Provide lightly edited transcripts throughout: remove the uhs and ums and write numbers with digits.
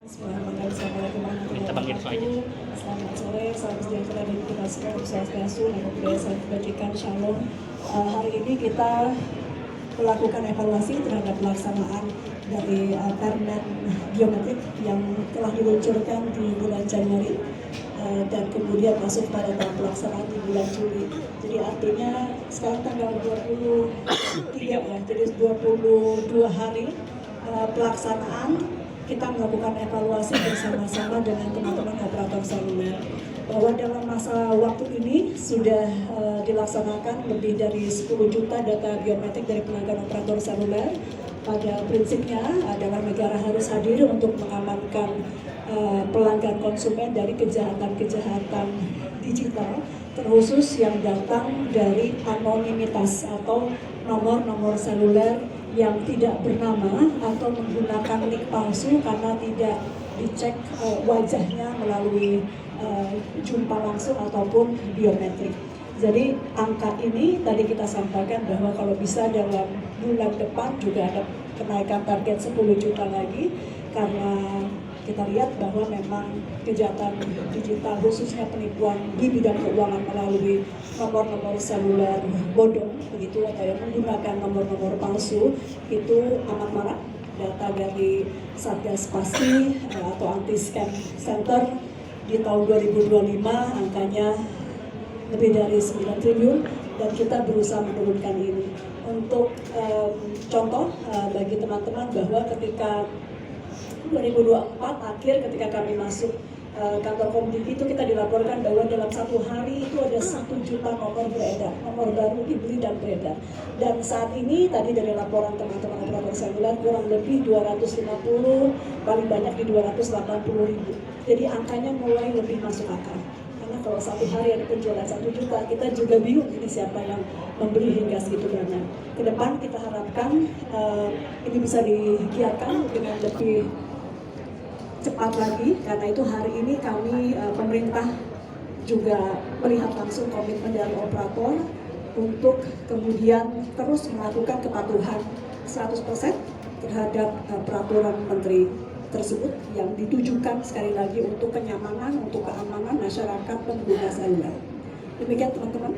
Assalamualaikum warahmatullahi wabarakatuh. Selamat sore, salam sejahtera bagi kita semua, Swastiastu, Namo Buddhaya, Salam Kebajikan, Shalom. Hari ini kita melakukan evaluasi terhadap pelaksanaan dari permen biometrik yang telah diluncurkan di bulan Januari dan kemudian masuk pada tahap pelaksanaan di bulan Juli. Jadi artinya sekarang tanggal 23 ya, jadi 22 hari pelaksanaan. Kita melakukan evaluasi bersama-sama dengan teman-teman operator seluler bahwa dalam masa waktu ini sudah dilaksanakan lebih dari 10 juta data biometrik dari pelanggan operator seluler. Pada prinsipnya adalah negara harus hadir untuk mengamankan pelanggan konsumen dari kejahatan-kejahatan digital, terkhusus yang datang dari anonimitas atau nomor-nomor seluler yang tidak bernama atau menggunakan nik palsu karena tidak dicek wajahnya melalui jumpa langsung ataupun biometrik. Jadi angka ini tadi kita sampaikan bahwa kalau bisa dalam bulan depan juga ada kenaikan target 10 juta lagi, karena kita lihat bahwa memang kejahatan digital khususnya penipuan di bidang keuangan melalui nomor-nomor seluler bodong begitu atau yang menggunakan nomor-nomor palsu itu amat marak. Data dari Satgas Pasti atau Anti Scam Center di tahun 2025 angkanya lebih dari 9 triliun dan kita berusaha menurunkan ini. Untuk contoh bagi teman-teman bahwa ketika 2024 akhir ketika kami masuk kantor Komdiki itu kita dilaporkan bahwa dalam satu hari itu ada 1 juta nomor beredar, nomor baru dibeli dan beredar. Dan saat ini tadi dari laporan teman-teman operator seluler kurang lebih 250, paling banyak di 280 ribu. Jadi angkanya mulai lebih masuk akal. Karena kalau satu hari ada penjualan 1 juta, kita juga bingung ini siapa yang membeli hingga segitu banyak. Kedepan kita harapkan ini bisa digiatkan dengan lebih cepat lagi, karena itu hari ini kami pemerintah juga melihat langsung komitmen dari operator untuk kemudian terus melakukan kepatuhan 100% terhadap peraturan menteri tersebut yang ditujukan sekali lagi untuk kenyamanan, untuk keamanan masyarakat pengguna seluler. Demikian teman-teman.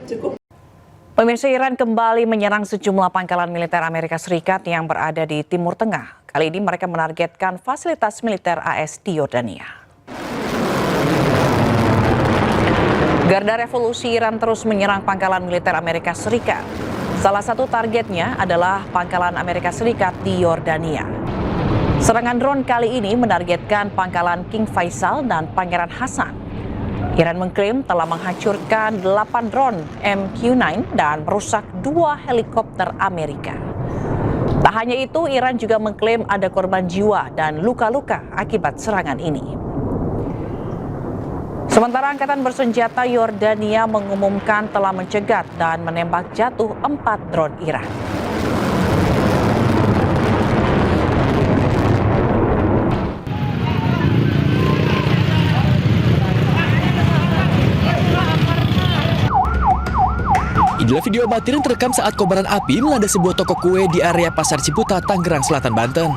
Cukup. Pemirsa, Iran kembali menyerang sejumlah pangkalan militer Amerika Serikat yang berada di Timur Tengah. Kali ini mereka menargetkan fasilitas militer AS di Yordania. Garda Revolusi Iran terus menyerang pangkalan militer Amerika Serikat. Salah satu targetnya adalah pangkalan Amerika Serikat di Yordania. Serangan drone kali ini menargetkan pangkalan King Faisal dan Pangeran Hasan. Iran mengklaim telah menghancurkan 8 drone MQ-9 dan merusak 2 helikopter Amerika. Tak hanya itu, Iran juga mengklaim ada korban jiwa dan luka-luka akibat serangan ini. Sementara Angkatan Bersenjata Yordania mengumumkan telah mencegat dan menembak jatuh 4 drone Iran. Inilah video amatir yang terekam saat kobaran api melanda sebuah toko kue di area Pasar Ciputat, Tangerang Selatan, Banten.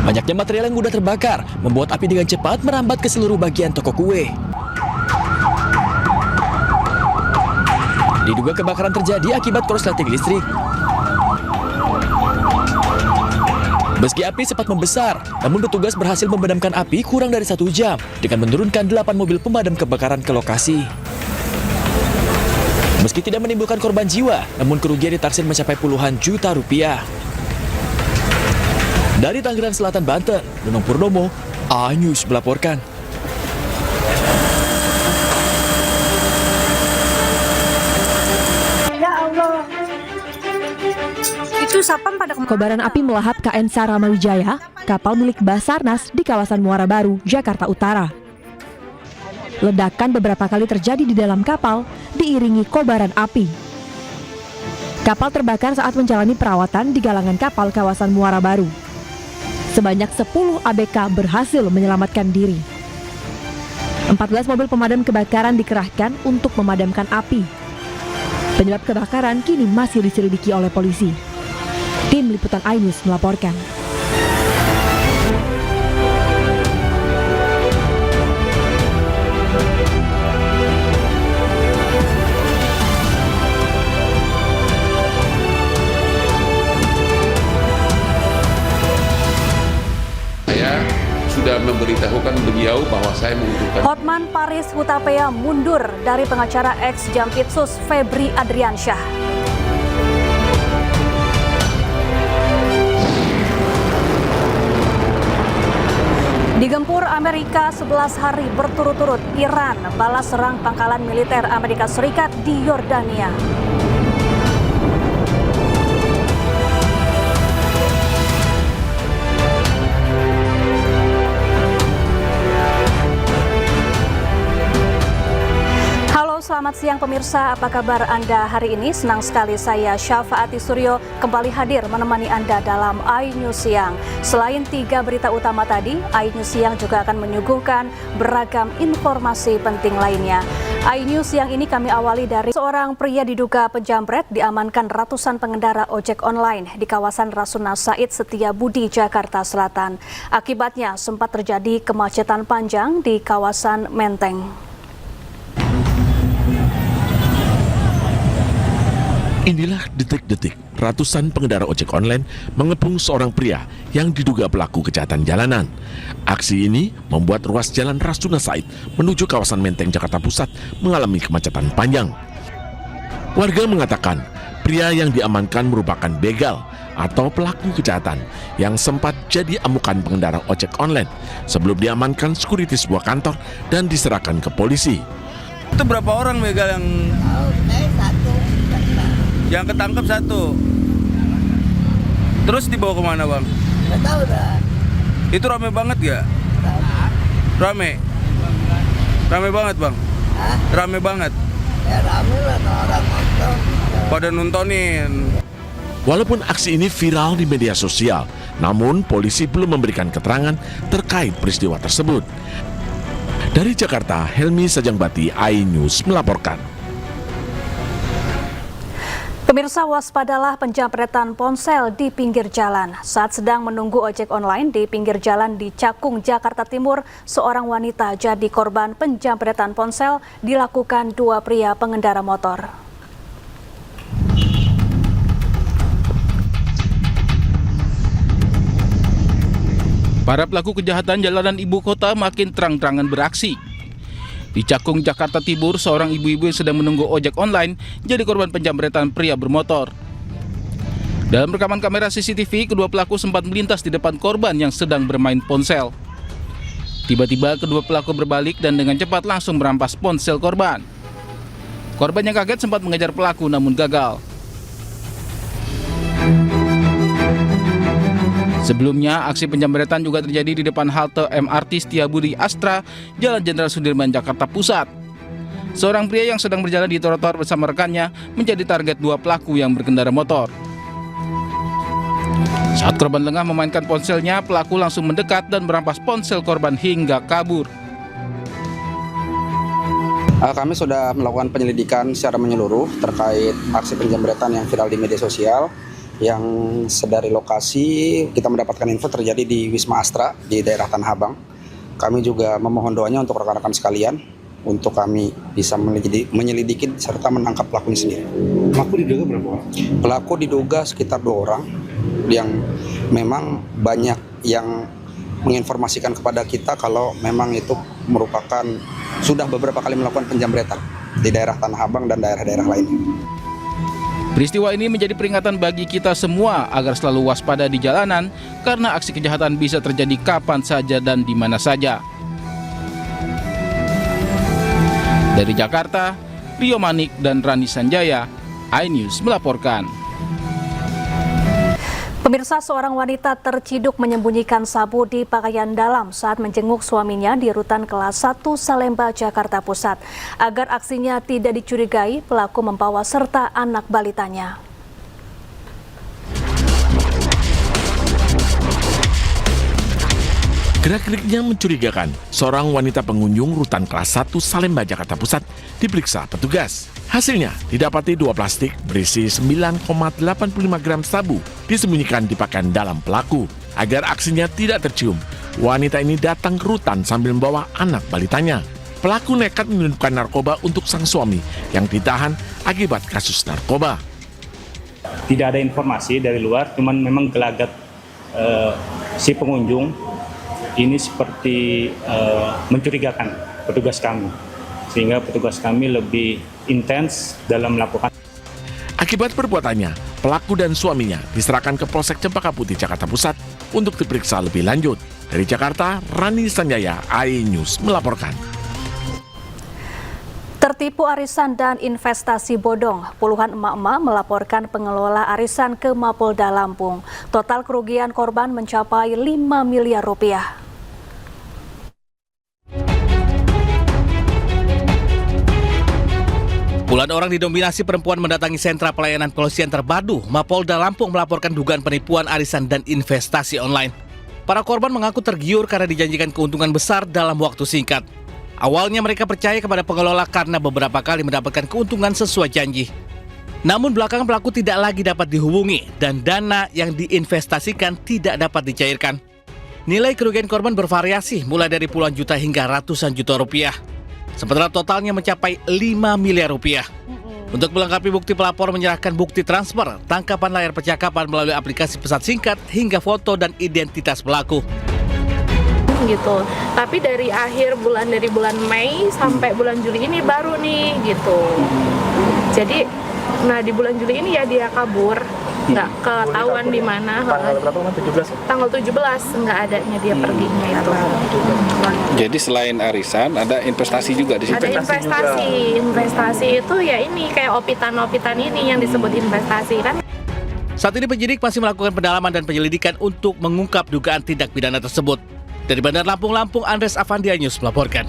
Banyaknya material yang mudah terbakar membuat api dengan cepat merambat ke seluruh bagian toko kue. Diduga kebakaran terjadi akibat korsleting listrik. Meski api sempat membesar, namun petugas berhasil memadamkan api kurang dari 1 jam dengan menurunkan 8 mobil pemadam kebakaran ke lokasi. Meski tidak menimbulkan korban jiwa, namun kerugian ditaksir mencapai puluhan juta rupiah. Dari Tangerang Selatan, Banten, Nunung Purnomo, A-News melaporkan. Kobaran api melahap KN Saramawijaya, kapal milik Basarnas di kawasan Muara Baru, Jakarta Utara. Ledakan beberapa kali terjadi di dalam kapal, diiringi kobaran api. Kapal terbakar saat menjalani perawatan di galangan kapal kawasan Muara Baru. Sebanyak 10 ABK berhasil menyelamatkan diri. 14 mobil pemadam kebakaran dikerahkan untuk memadamkan api. Penyebab kebakaran kini masih diselidiki oleh polisi. Tim Liputan iNews melaporkan. Saya sudah memberitahukan beliau bahwa saya membutuhkan. Hotman Paris Hutapea mundur dari pengacara ex Jampitsus Febri Adriansyah. Digempur Amerika 11 hari berturut-turut, Iran balas serang pangkalan militer Amerika Serikat di Yordania. Selamat siang pemirsa, apa kabar Anda hari ini? Senang sekali saya Syafaati Suryo kembali hadir menemani Anda dalam iNews Siang. Selain 3 berita utama tadi, iNews Siang juga akan menyuguhkan beragam informasi penting lainnya. iNews Siang ini kami awali dari seorang pria diduga penjamret diamankan ratusan pengendara ojek online di kawasan Rasuna Said Setiabudi, Jakarta Selatan. Akibatnya sempat terjadi kemacetan panjang di kawasan Menteng. Inilah detik-detik ratusan pengendara ojek online mengepung seorang pria yang diduga pelaku kejahatan jalanan. Aksi ini membuat ruas jalan Rasuna Said menuju kawasan Menteng, Jakarta Pusat mengalami kemacetan panjang. Warga mengatakan pria yang diamankan merupakan begal atau pelaku kejahatan yang sempat jadi amukan pengendara ojek online sebelum diamankan security sebuah kantor dan diserahkan ke polisi. Itu berapa orang begal yang... Yang ketangkep 1. Terus dibawa kemana bang? Nggak tahu dah. Itu rame banget gak? Rame? Rame banget bang? Hah? Rame banget? Ya rame lah orang nonton. Pada nontonin. Walaupun aksi ini viral di media sosial, namun polisi belum memberikan keterangan terkait peristiwa tersebut. Dari Jakarta, Helmi Sajangbati, iNews melaporkan. Pemirsa, waspadalah penjamretan ponsel di pinggir jalan. Saat sedang menunggu ojek online di pinggir jalan di Cakung, Jakarta Timur, seorang wanita jadi korban penjamretan ponsel dilakukan 2 pria pengendara motor. Para pelaku kejahatan jalanan ibu kota makin terang-terangan beraksi. Di Cakung, Jakarta Timur, seorang ibu-ibu yang sedang menunggu ojek online jadi korban penjamretan pria bermotor. Dalam rekaman kamera CCTV, kedua pelaku sempat melintas di depan korban yang sedang bermain ponsel. Tiba-tiba kedua pelaku berbalik dan dengan cepat langsung merampas ponsel korban. Korban yang kaget sempat mengejar pelaku namun gagal. Sebelumnya, aksi penjamretan juga terjadi di depan halte MRT Setiabudi Astra, Jalan Jenderal Sudirman, Jakarta Pusat. Seorang pria yang sedang berjalan di trotoar bersama rekannya menjadi target 2 pelaku yang berkendara motor. Saat korban lengah memainkan ponselnya, pelaku langsung mendekat dan merampas ponsel korban hingga kabur. Kami sudah melakukan penyelidikan secara menyeluruh terkait aksi penjamretan yang viral di media sosial. Yang sedari lokasi kita mendapatkan info terjadi di Wisma Astra di daerah Tanah Abang. Kami juga memohon doanya untuk rekan-rekan sekalian untuk kami bisa menyelidiki serta menangkap pelaku ini sendiri. Pelaku diduga berapa orang? Pelaku diduga sekitar 2 orang yang memang banyak yang menginformasikan kepada kita kalau memang itu merupakan sudah beberapa kali melakukan penjamretan di daerah Tanah Abang dan daerah-daerah lainnya. Peristiwa ini menjadi peringatan bagi kita semua agar selalu waspada di jalanan karena aksi kejahatan bisa terjadi kapan saja dan di mana saja. Dari Jakarta, Rio Manik dan Rani Sanjaya, iNews melaporkan. Pemirsa, seorang wanita terciduk menyembunyikan sabu di pakaian dalam saat menjenguk suaminya di rutan kelas 1 Salemba, Jakarta Pusat. Agar aksinya tidak dicurigai, pelaku membawa serta anak balitanya. Gerak-geriknya mencurigakan. Seorang wanita pengunjung rutan kelas 1 Salemba, Jakarta Pusat diperiksa petugas. Hasilnya didapati 2 plastik berisi 9,85 gram sabu disembunyikan di pakaian dalam pelaku. Agar aksinya tidak tercium, wanita ini datang ke rutan sambil membawa anak balitanya. Pelaku nekat menyelundupkan narkoba untuk sang suami yang ditahan akibat kasus narkoba. Tidak ada informasi dari luar, cuman memang gelagat si pengunjung ini seperti mencurigakan petugas kami, sehingga petugas kami lebih intens dalam melakukan. Akibat perbuatannya, pelaku dan suaminya diserahkan ke Polsek Cempaka Putih, Jakarta Pusat untuk diperiksa lebih lanjut. Dari Jakarta, Rani Sanjaya, iNews melaporkan. Tertipu arisan dan investasi bodong, puluhan emak-emak melaporkan pengelola arisan ke Mapolda Lampung. Total kerugian korban mencapai 5 miliar rupiah. Puluhan orang didominasi perempuan mendatangi sentra pelayanan kepolisian terpadu Mapolda Lampung melaporkan dugaan penipuan arisan dan investasi online. Para korban mengaku tergiur karena dijanjikan keuntungan besar dalam waktu singkat. Awalnya mereka percaya kepada pengelola karena beberapa kali mendapatkan keuntungan sesuai janji. Namun belakangan pelaku tidak lagi dapat dihubungi dan dana yang diinvestasikan tidak dapat dicairkan. Nilai kerugian korban bervariasi mulai dari puluhan juta hingga ratusan juta rupiah. Sementara totalnya mencapai 5 miliar rupiah. Untuk melengkapi bukti, pelapor menyerahkan bukti transfer, tangkapan layar percakapan melalui aplikasi pesan singkat hingga foto dan identitas pelaku. Gitu. Tapi dari bulan Mei sampai bulan Juli ini baru nih gitu. Jadi di bulan Juli ini ya dia kabur, nggak ketahuan di mana. Tanggal berapa? 17. Tanggal 17 nggak adanya dia perginya itu. Jadi selain arisan ada investasi juga di situ. Ada investasi itu ya ini kayak opitan ini yang disebut investasi kan. Saat ini penyidik masih melakukan pendalaman dan penyelidikan untuk mengungkap dugaan tindak pidana tersebut. Dari Bandar Lampung, Andres Avandia News melaporkan.